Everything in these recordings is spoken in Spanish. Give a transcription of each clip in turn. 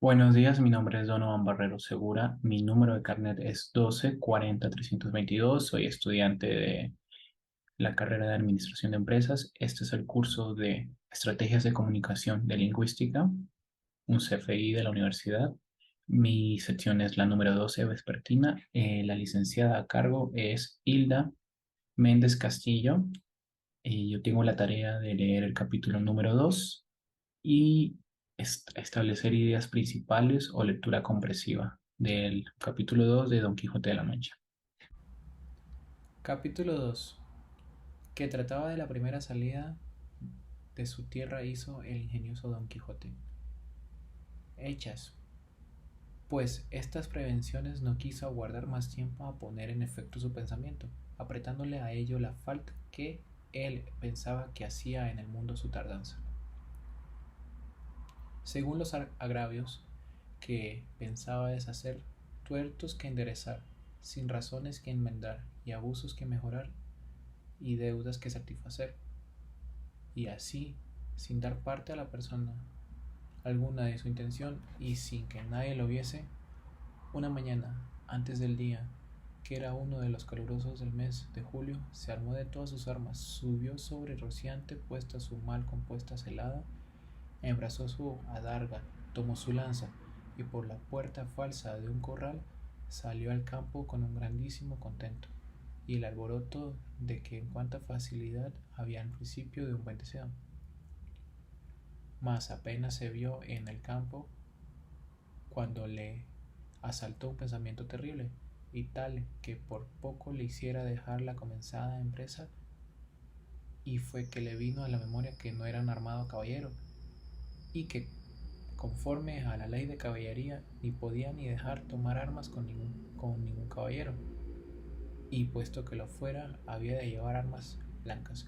Buenos días, mi nombre es Donovan Barrero Segura, mi número de carnet es 12 40 322. Soy estudiante de la carrera de Administración de Empresas. Este es el curso de Estrategias de Comunicación de Lingüística, un CFI de la universidad. Mi sección es la número 12 vespertina. La licenciada a cargo es Hilda Méndez Castillo. Yo tengo la tarea de leer el capítulo número 2 y establecer ideas principales o lectura compresiva del capítulo 2 de Don Quijote de la Mancha. Capítulo 2, que trataba de la primera salida de su tierra hizo el ingenioso Don Quijote. Hechas, pues estas prevenciones no quiso aguardar más tiempo a poner en efecto su pensamiento, apretándole a ello la falta que él pensaba que hacía en el mundo su tardanza. Según los agravios que pensaba deshacer, tuertos que enderezar, sin razones que enmendar, y abusos que mejorar, y deudas que satisfacer, y así, sin dar parte a la persona alguna de su intención y sin que nadie lo viese, una mañana, antes del día, que era uno de los calurosos del mes de julio, se armó de todas sus armas, subió sobre rociante puesta su mal compuesta celada, embrazó su adarga, tomó su lanza, y por la puerta falsa de un corral salió al campo con un grandísimo contento, y el alboroto de que en cuanta facilidad había en principio de un buen deseo. Mas apenas se vio en el campo cuando le asaltó un pensamiento terrible, y tal que por poco le hiciera dejar la comenzada empresa, y fue que le vino a la memoria que no era un armado caballero, y que conforme a la ley de caballería ni podía ni dejar tomar armas con ningún caballero, y puesto que lo fuera había de llevar armas blancas,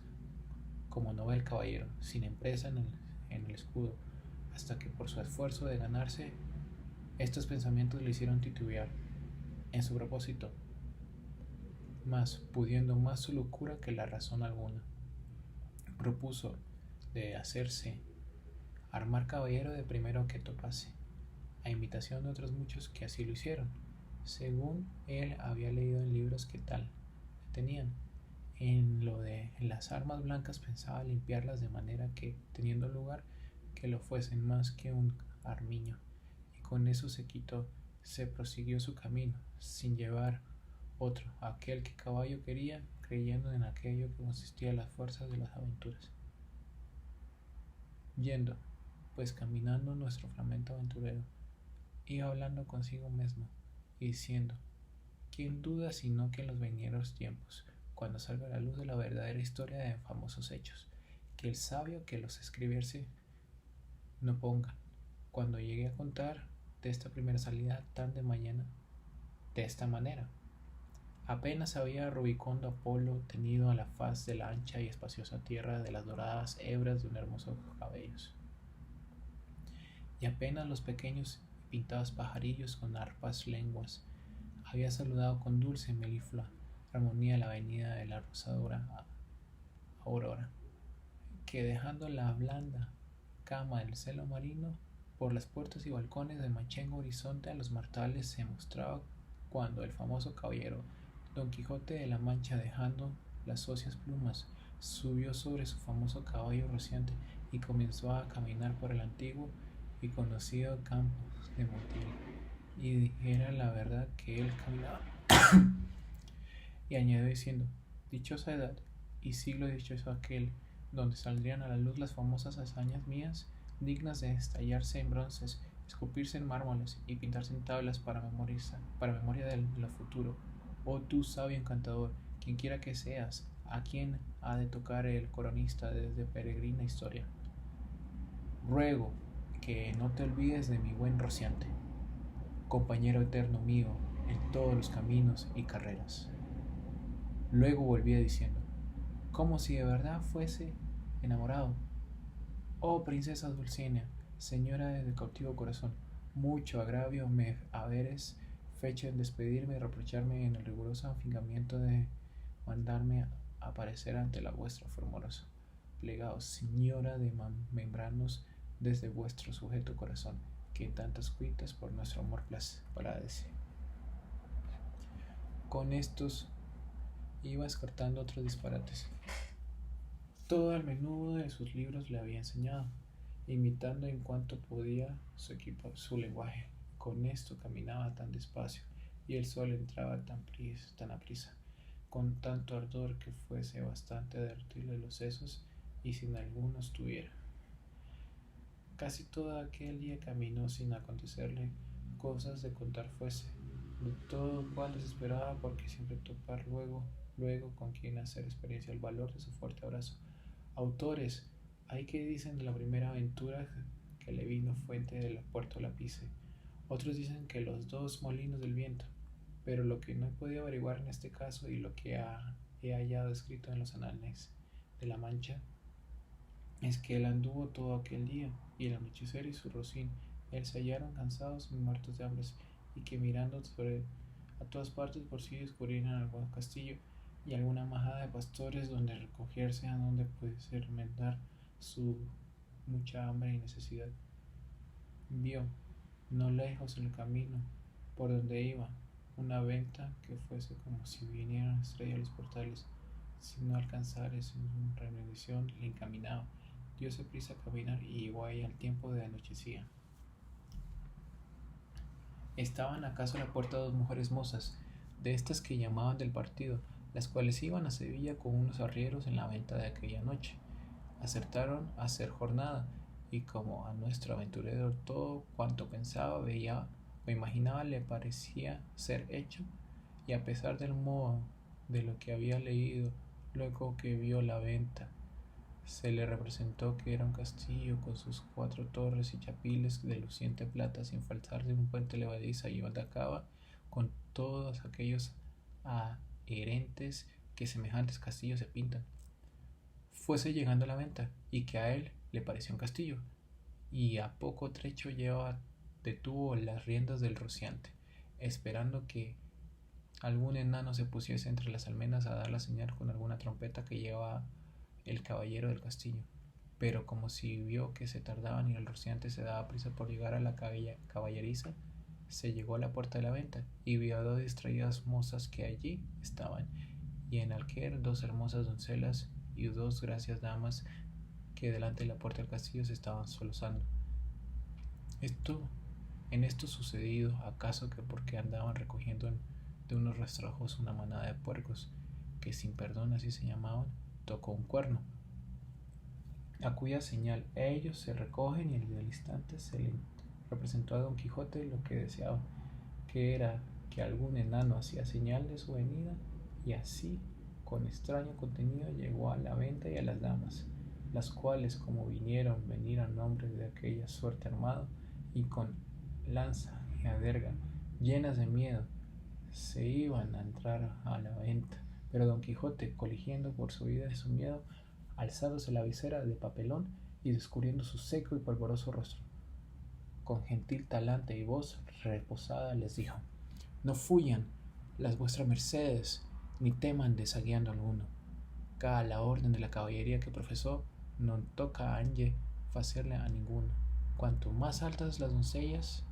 como no ve el caballero, sin empresa en el escudo, hasta que por su esfuerzo de ganarse estos pensamientos le hicieron titubear en su propósito, mas pudiendo más su locura que la razón alguna, propuso de hacerse armar caballero de primero que topase, a imitación de otros muchos que así lo hicieron, según él había leído en libros que tal tenían. En lo de las armas blancas pensaba limpiarlas de manera que, teniendo lugar, que lo fuesen más que un armiño, y con eso se quitó, se prosiguió su camino, sin llevar otro, aquel que caballo quería, creyendo en aquello que consistía las fuerzas de las aventuras. Yendo, pues caminando nuestro flamento aventurero, iba hablando consigo mismo, y diciendo, ¿quién duda sino que en los venideros tiempos, cuando salga a la luz de la verdadera historia de famosos hechos, que el sabio que los escribiese no ponga, cuando llegue a contar de esta primera salida tan de mañana, de esta manera? Apenas había Rubicondo Apolo tenido a la faz de la ancha y espaciosa tierra de las doradas hebras de un hermoso cabellos, y apenas los pequeños y pintados pajarillos con arpas lenguas había saludado con dulce y meliflua armonía la venida de la rosadora aurora, que dejando la blanda cama del celo marino, por las puertas y balcones del machengo horizonte a los mortales se mostraba, cuando el famoso caballero Don Quijote de la Mancha, dejando las óseas plumas, subió sobre su famoso caballo rociante y comenzó a caminar por el antiguo y conocido campo de Montiel, y dijera la verdad que él caminaba, y añadió diciendo, dichosa edad y siglo dichoso aquel, donde saldrían a la luz las famosas hazañas mías, dignas de estallarse en bronces, escupirse en mármoles y pintarse en tablas para memoria de lo futuro. Oh tú sabio encantador, quien quiera que seas, a quien ha de tocar el coronista desde peregrina historia. Ruego que no te olvides de mi buen rociante, compañero eterno mío en todos los caminos y carreras. Luego volvía diciendo, como si de verdad fuese enamorado. Oh princesa Dulcinea, señora de cautivo corazón, mucho agravio me haberes fecho en despedirme y reprocharme en el riguroso afincamiento de mandarme aparecer ante la vuestra formorosa. Plegaos, señora de membranos desde vuestro sujeto corazón, que tantas cuitas por nuestro amor pladece. Con estos iba descartando otros disparates. Todo al menudo de sus libros le había enseñado, imitando en cuanto podía su lenguaje. Con esto caminaba tan despacio, y el sol entraba tan aprisa, con tanto ardor que fuese bastante a derretirle los sesos y sin algunos tuviera. Casi todo aquel día caminó sin acontecerle cosas de contar fuese, de todo cual desesperaba porque siempre topar luego con quien hacer experiencia el valor de su fuerte abrazo. Autores hay que dicen de la primera aventura que le vino fuente de la Puerto Lapice, otros dicen que los dos molinos del viento, pero lo que no he podido averiguar en este caso y lo que he hallado escrito en los anales de la Mancha es que él anduvo todo aquel día, y el anochecer y su rocín él se hallaron cansados y muertos de hambre, y que mirando a todas partes por si descubrieran algún castillo y alguna majada de pastores donde recogerse, a donde pudiese remendar su mucha hambre y necesidad. Vio, no lejos en el camino por donde iba, una venta que fuese como si vinieran estrellas los portales, sin no alcanzar en su rendición le encaminaba. Diose prisa a caminar y llegó ahí al tiempo de anochecía. Estaban acaso a la puerta dos mujeres mozas, de estas que llamaban del partido, las cuales iban a Sevilla con unos arrieros en la venta de aquella noche. Acertaron a hacer jornada, y como a nuestro aventurero todo cuanto pensaba, veía o imaginaba le parecía ser hecho, y a pesar del modo de lo que había leído, luego que vio la venta, se le representó que era un castillo con sus 4 torres y chapiles de luciente plata, sin faltarse un puente levadiza y onda cava, con todos aquellos adherentes que semejantes castillos se pintan. Fuese llegando a la venta, y que a él le pareció un castillo, y a poco trecho detuvo las riendas del rociante, esperando que algún enano se pusiese entre las almenas a dar la señal con alguna trompeta que llevaba el caballero del castillo. Pero como si vio que se tardaban y el rociante se daba prisa por llegar a la caballeriza, se llegó a la puerta de la venta y vio a dos distraídas mozas que allí estaban, y en alquiler 2 hermosas doncellas y 2 gracias damas que delante de la puerta del castillo se estaban solozando. En esto sucedido, acaso que porque andaban recogiendo de unos rastrojos una manada de puercos, que sin perdón así se llamaban, tocó un cuerno, a cuya señal ellos se recogen, y al instante se le representó a Don Quijote lo que deseaba, que era que algún enano hacía señal de su venida, y así con extraño contenido llegó a la venta y a las damas, las cuales como venir a nombre de aquella suerte armado y con lanza y aderga llenas de miedo, se iban a entrar a la venta, pero Don Quijote, coligiendo por su vida y su miedo, alzándose la visera de papelón y descubriendo su seco y polvoroso rostro, con gentil talante y voz reposada les dijo: no fuyan las vuestras mercedes, ni teman desaguiando alguno, ca la orden de la caballería que profesó, non toca anje facerle a ninguno, cuanto más altas las doncellas,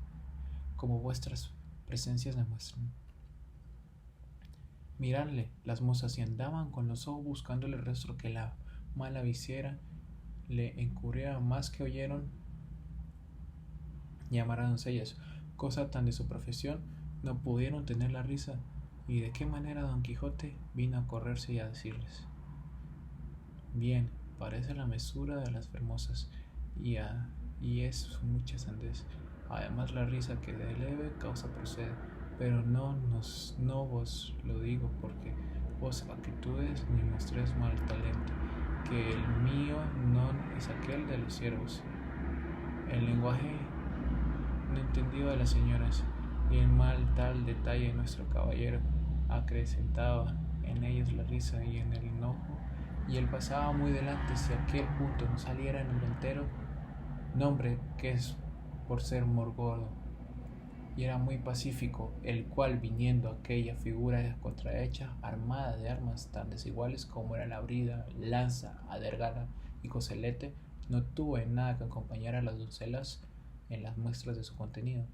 como vuestras presencias demuestran. Miradle las mozas, y andaban con los ojos buscándole el rostro, que la mala visera le encubría más que oyeron llamar a doncellas, cosa tan de su profesión, no pudieron tener la risa, y de qué manera Don Quijote vino a correrse y a decirles: bien, parece la mesura de las hermosas, y es su mucha sandez, además la risa que de leve causa procede, pero no vos lo digo porque vos actitudes ni mostréis mal talento, que el mío non es aquel de los siervos, el lenguaje no entendido de las señoras, y el mal tal detalle de nuestro caballero acrecentaba en ellos la risa y en el enojo, y él pasaba muy delante si aquel punto no saliera en el ventero, nombre que es por ser morgordo, y era muy pacífico, el cual viniendo aquella figura contrahecha, armada de armas tan desiguales como era la brida, lanza, adergada y coselete, no tuvo en nada que acompañar a las doncellas en las muestras de su contenido.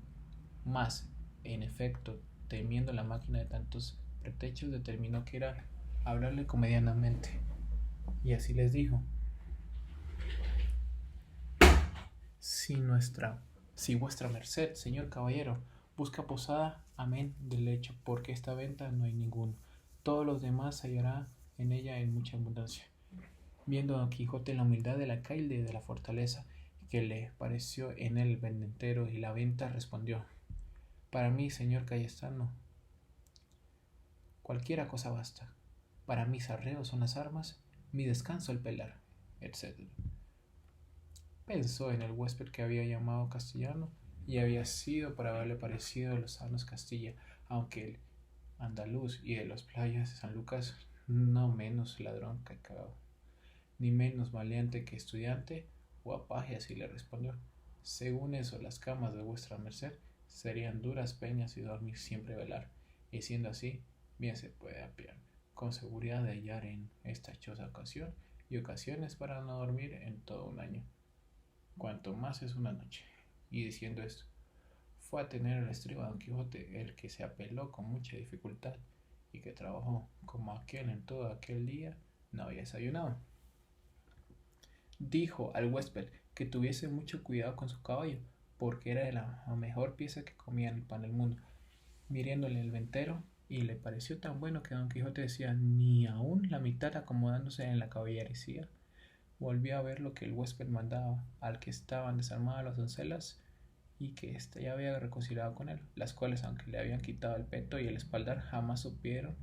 Mas, en efecto, temiendo la máquina de tantos pretextos, determinó que era hablarle comedianamente. Y así les dijo: Si si vuestra merced, señor caballero, busca posada, amén del lecho, porque esta venta no hay ninguno. Todos los demás hallará en ella en mucha abundancia. Viendo Don Quijote la humildad del alcaide de la fortaleza, que le pareció en él el vendentero y la venta, respondió: Para mí, señor Cayetano, cualquiera cosa basta. Para mis arreos son las armas, mi descanso el pelar, etc. Pensó en el huésped que había llamado castellano, y había sido por haberle parecido los sanos Castilla, aunque el andaluz y de las playas de San Lucas no menos ladrón que cagado, ni menos valiente que estudiante o apaje. Así le respondió: Según eso, las camas de vuestra merced serían duras peñas y dormir siempre velar, y siendo así, bien se puede apiar con seguridad de hallar en esta choza ocasión y ocasiones para no dormir en todo un año, cuanto más es una noche. Y diciendo esto, fue a tener el estribo a Don Quijote, el que se apeló con mucha dificultad, y que trabajó como aquel en todo aquel día no había desayunado. Dijo al huésped que tuviese mucho cuidado con su caballo, porque era de la mejor pieza que comía en el pan del mundo. Mirándole el ventero, y le pareció tan bueno que Don Quijote decía ni aun la mitad acomodándose en la caballerizía. Volvió a ver lo que el huésped mandaba, al que estaban desarmadas las doncelas, y que éste ya había reconciliado con él, las cuales, aunque le habían quitado el peto y el espaldar, jamás supieron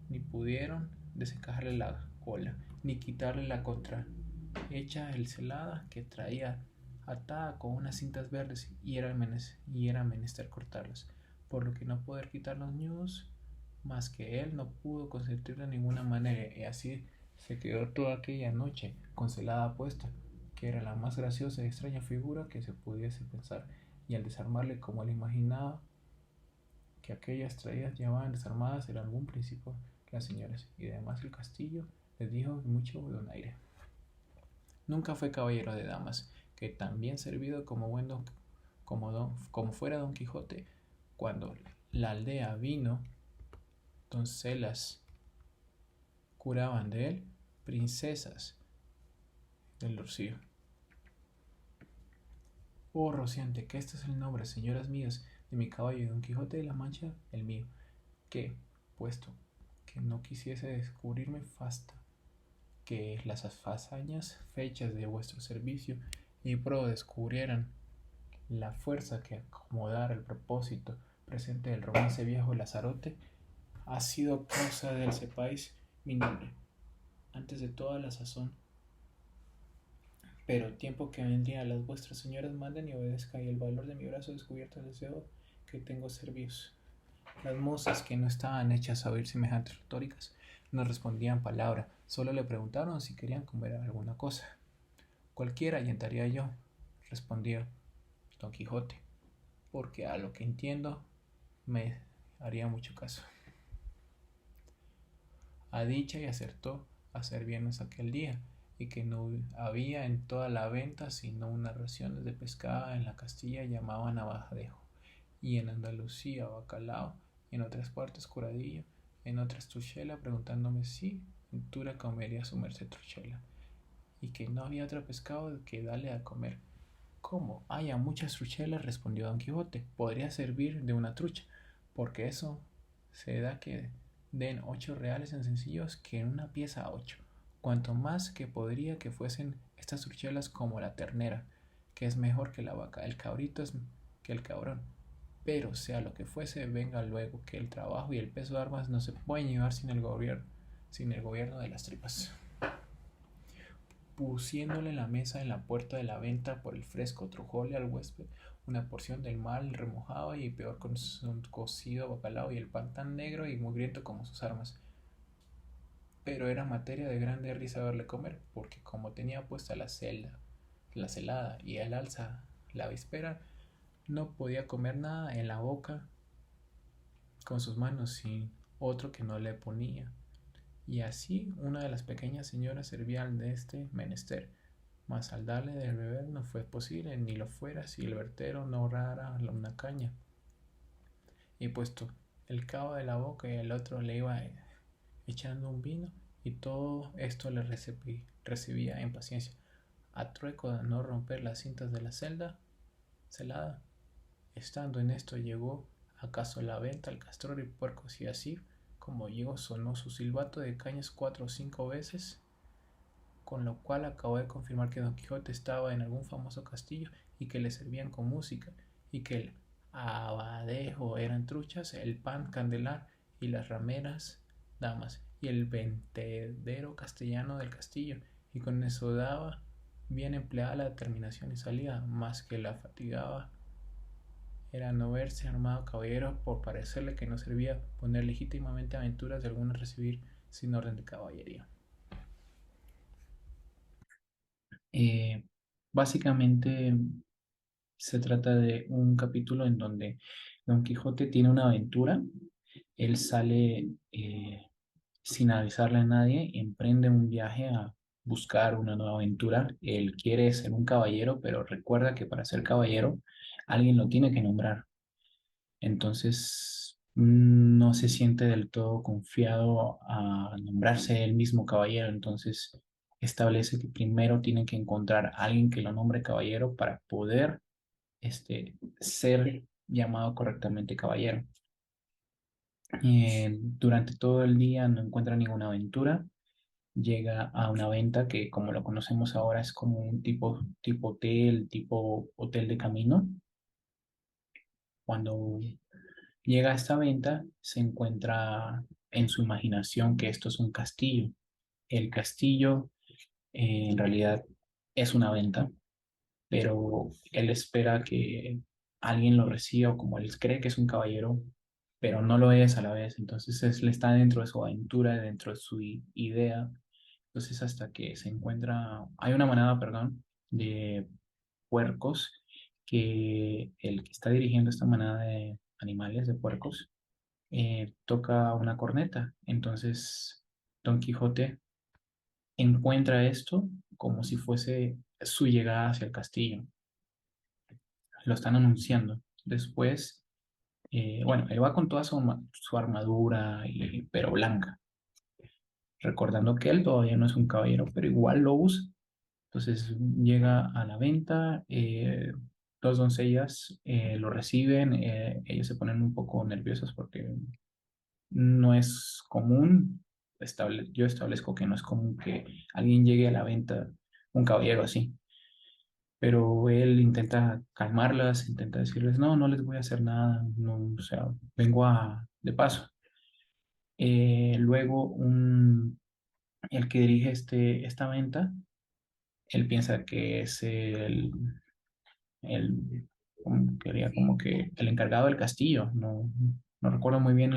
ni pudieron desencajarle la cola, ni quitarle la contrahecha el celada que traía atada con unas cintas verdes, y era menester cortarlas, por lo que no poder quitar los ñudos, más que él no pudo consentir de ninguna manera, y así se quedó toda aquella noche con celada puesta, que era la más graciosa y extraña figura que se pudiese pensar, y al desarmarle como él imaginaba que aquellas traídas llevaban desarmadas en algún principio las señoras, y además el castillo les dijo mucho donaire. Nunca fue caballero de damas, que tan bien servido como como fuera Don Quijote, cuando la aldea vino, doncelas curaban de él, princesas del Rocío. Oh rociante, que este es el nombre, señoras mías, de mi caballo, y Don Quijote de la Mancha el mío, que, puesto que no quisiese descubrirme fasta, que las hazañas fechas de vuestro servicio y pro descubrieran la fuerza que acomodara el propósito presente del romance viejo Lazarote, ha sido causa del sepáis mi nombre, antes de toda la sazón. Pero tiempo que vendría las vuestras señoras manden y obedezca, y el valor de mi brazo descubierto deseo que tengo servios. Las mozas, que no estaban hechas a oír semejantes retóricas, no respondían palabra, solo le preguntaron si querían comer alguna cosa. Cualquiera allentaría yo, respondió Don Quijote, porque a lo que entiendo me haría mucho caso. A dicha y acertó a servirnos aquel día, y que no había en toda la venta sino unas raciones de pescado. En la Castilla llamaban navadejo, y en Andalucía bacalao, y en otras partes curadillo, en otras truchela, preguntándome si ventura comería su merced truchela, y que no había otro pescado que darle a comer. ¿Cómo haya muchas truchelas? Respondió Don Quijote, podría servir de una trucha, porque eso se da que den 8 reales en sencillos, que en una pieza a 8, cuanto más que podría que fuesen estas truchelas como la ternera, que es mejor que la vaca, el cabrito es que el cabrón. Pero sea lo que fuese, venga luego, que el trabajo y el peso de armas no se pueden llevar sin el gobierno de las tripas. Pusiéndole la mesa en la puerta de la venta por el fresco, trujóle al huésped una porción del mal remojado, y peor con su cocido bacalao, y el pan tan negro y mugriento como sus armas. Pero era materia de grande risa verle comer, porque como tenía puesta la celada y el alza la víspera, no podía comer nada en la boca con sus manos sin otro que no le ponía. Y así una de las pequeñas señoras servía de este menester, mas al darle de beber no fue posible, ni lo fuera si el vertero no ahorrara una caña. Y puesto el cabo de la boca y el otro le iba echando un vino, y todo esto le recibía en paciencia, a trueco de no romper las cintas de la celada. Estando en esto llegó acaso la venta al castro y puercos, y así como llegó sonó su silbato de cañas 4 o 5 veces, con lo cual acabó de confirmar que Don Quijote estaba en algún famoso castillo y que le servían con música, y que el abadejo eran truchas, el pan candelar y las rameras damas, y el ventedero castellano del castillo, y con eso daba bien empleada la determinación y salida, más que la fatigaba era no verse armado caballero, por parecerle que no servía poner legítimamente aventuras de alguna recibir sin orden de caballería. Eh, Básicamente se trata de un capítulo en donde Don Quijote tiene una aventura. Él sale sin avisarle a nadie, emprende un viaje a buscar una nueva aventura. Él quiere ser un caballero, pero recuerda que para ser caballero alguien lo tiene que nombrar. Entonces no se siente del todo confiado a nombrarse él mismo caballero. Entonces establece que primero tiene que encontrar a alguien que lo nombre caballero para poder ser llamado correctamente caballero. Durante todo el día no encuentra ninguna aventura. Llega a una venta que, como lo conocemos ahora, es como un tipo hotel de camino. Cuando llega a esta venta, se encuentra en su imaginación que esto es un castillo. El castillo en realidad es una venta, pero él espera que alguien lo reciba, o como él cree que es un caballero, pero no lo es a la vez. Entonces él está dentro de su aventura, dentro de su idea. Entonces hasta que se encuentra, hay una manada, perdón, de puercos, que el que está dirigiendo esta manada de animales, de puercos, toca una corneta. Entonces Don Quijote encuentra esto como si fuese su llegada hacia el castillo. Lo están anunciando. Después, bueno, él va con toda su armadura, pero blanca, recordando que él todavía no es un caballero, pero igual lo usa. Entonces llega a la venta, dos doncellas lo reciben, ellos se ponen un poco nerviosos porque no es común, yo establezco que no es común que alguien llegue a la venta, un caballero así, pero él intenta calmarlas, intenta decirles, no, no les voy a hacer nada, no, o sea, vengo de paso. Luego el que dirige esta venta, él piensa que es quería como que el encargado del castillo, no recuerdo muy bien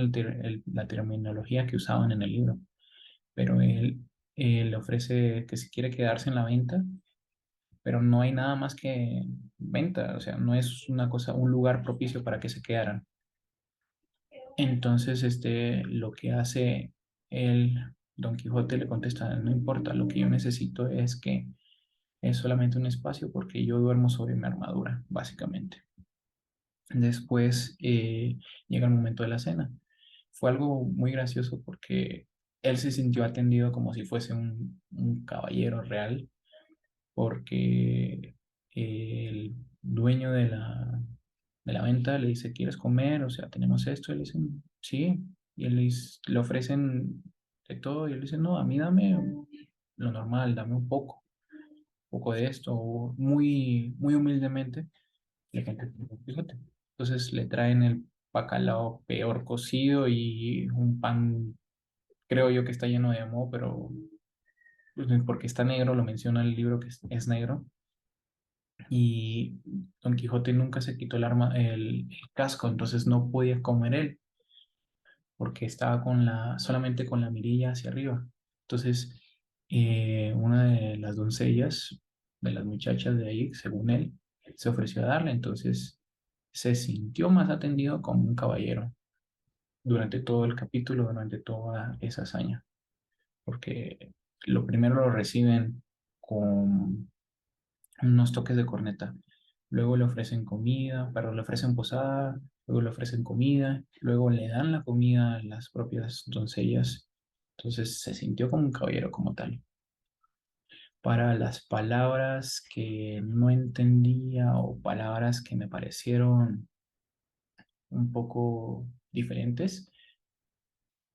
la terminología que usaban en el libro, pero él le ofrece que si quiere quedarse en la venta, pero no hay nada más que venta, o sea, no es una cosa, un lugar propicio para que se quedaran. Entonces, lo que hace el Don Quijote le contesta, no importa, lo que yo necesito es que es solamente un espacio porque yo duermo sobre mi armadura, básicamente. Después llega el momento de la cena. Fue algo muy gracioso porque él se sintió atendido como si fuese un caballero real, porque el dueño de la venta le dice, ¿quieres comer? O sea, tenemos esto. Y le dicen, sí. Y le ofrecen de todo. Y él dice, no, a mí dame lo normal, dame un poco de esto, muy, muy humildemente. Le canta Quijote. Entonces le traen el bacalao peor cocido y un pan, creo yo que está lleno de moho, pero pues, porque está negro, lo menciona el libro que es negro. Y Don Quijote nunca se quitó el casco, entonces no podía comer él, porque estaba solamente con la mirilla hacia arriba. Entonces, una de las doncellas, de las muchachas de ahí, según él, se ofreció a darle, entonces se sintió más atendido como un caballero durante todo el capítulo, durante toda esa hazaña, porque lo primero lo reciben con, unos toques de corneta. Luego le ofrecen comida, pero le ofrecen posada, luego le ofrecen comida, luego le dan la comida a las propias doncellas. Entonces se sintió como un caballero como tal. Para las palabras que no entendía o palabras que me parecieron un poco diferentes,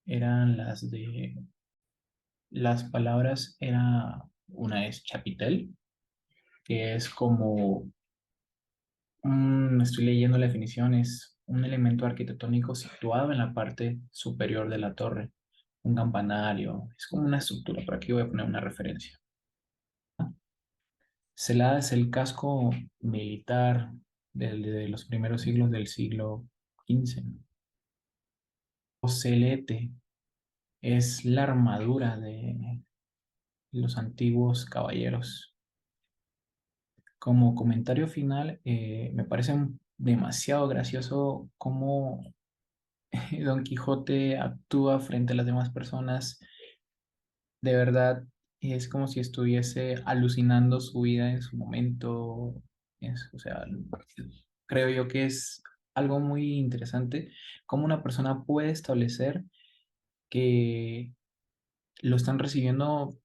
eran las palabras, una es chapitel, que es como estoy leyendo la definición, es un elemento arquitectónico situado en la parte superior de la torre, un campanario, es como una estructura, por aquí voy a poner una referencia. Celada es el casco militar de los primeros siglos del siglo XV. Ocelete es la armadura de los antiguos caballeros. Como comentario final, me parece demasiado gracioso cómo Don Quijote actúa frente a las demás personas. De verdad, es como si estuviese alucinando su vida en su momento. O sea, creo yo que es algo muy interesante cómo una persona puede establecer que lo están recibiendo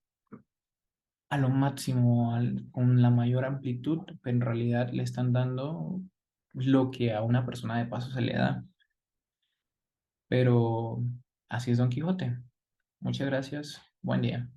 a lo máximo, con la mayor amplitud, pero en realidad le están dando lo que a una persona de paso se le da. Pero así es Don Quijote. Muchas gracias. Buen día.